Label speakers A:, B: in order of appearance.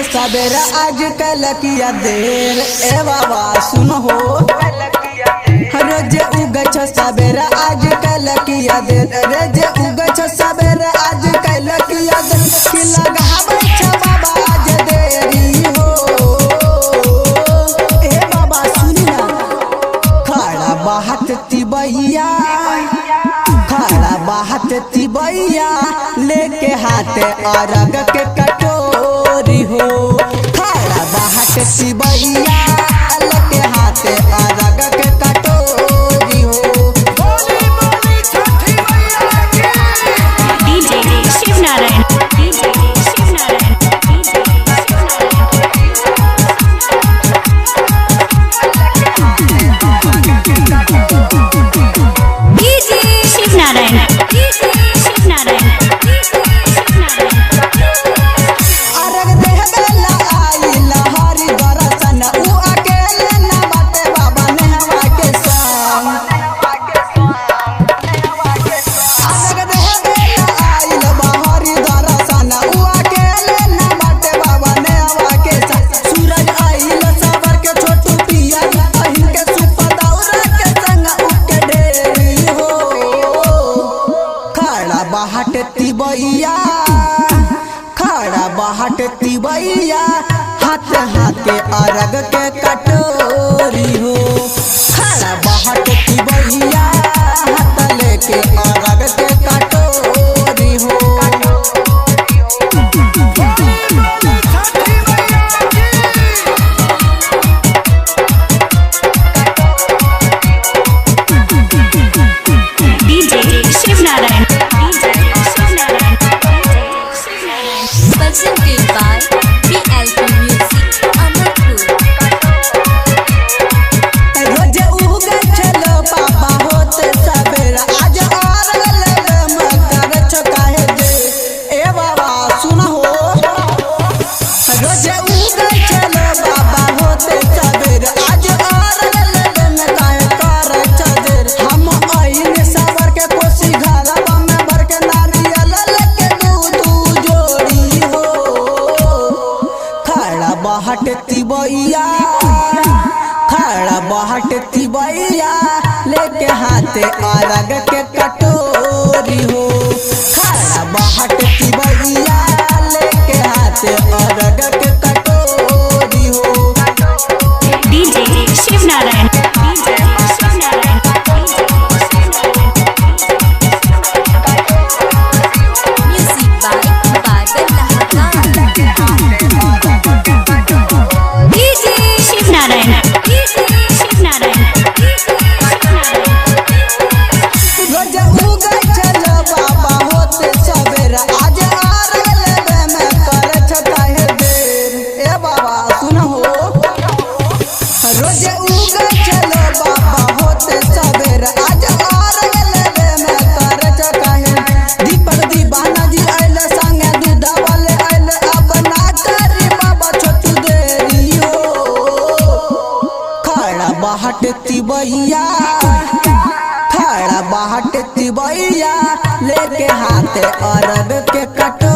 A: सवेरा आज कल किया देर ए बाबा सुन हो रोजे उगछ सवेरा आज कल किया देर रोजे उगछ सवेरा आज कल किया देर कि लगावे छ बाबा आज देरी हो ए बाबा सुन ना खड़ा बाहत तिबैया खड़ा बाहत तिबैया लेके हाथे अरग के कटोरी हो खड़ा बाहत तिबैया लेके हाथे अरग के कटोरी हो। बोली बोली छठी मैया की।
B: DJ Shivnarayan DJ Shivnarayan DJ Shivnarayan DJ Shivnarayan
A: अरग देहबेला आई लहरी दरसन उ अकेले ना बाटे बाबा नेहवा के संग अरग देहबेला आई लहरी दरसन उ अकेले ना बाटे बाबा नेहवा के संग सूरज आई सबर के छोटू पिया अहिन के सुपदौरा के संग उके ढेरी हो खड़ा बाहट तिबैया खड़ा बाहट तिबैया हाथ हाथे अरग के कटोरी हो खड़ा बाहट तिबैया हाथ लेके अरग के कटोरी हो।
B: DJ Shivnarayan DJ Shivnarayan
C: presented by PLP Music, Amarpur.
A: रोजे उगे चलो बाबा होते सवेरा आज अरग लेवे मकर चकाहे दे ए बाबा सुन हो रोजे उगे चलो बाबा होते सवेरा आज अरग लेवे मकर कर चदर हम आईने सबर के कोसी घरवा में भर के नारियल लेके दूध जोड़ी हो खड़ा बाहट तिबैया खड़ा बाहट तिबैया लेके हाथे अरग के कटोरी हो खड़ा बाहट तिबैया लेके हाथे अरग के कटोरी हो।
B: DJ Shivnarayan DJ Shivnarayan
C: Music by Badal Lahakan.
B: DJ Shivnarayan DJ Shivnarayan
A: रोजे उगे चलो बाबा होते सवेरा आज अरग लेवे में करे छकाहे देर ए बाबा सुन हो रोजे उगे चलो बाबा होते सवेरा आज अरग लेवे में करे छकाहे दीपक दीवाना जी आइले संगे दूधा वाले आइले अब ना करी बाबा छोटू देरी हो खड़ा बाहट तिबैया खड़ा बाहट तिबैया लेके हाथे अरग के कटो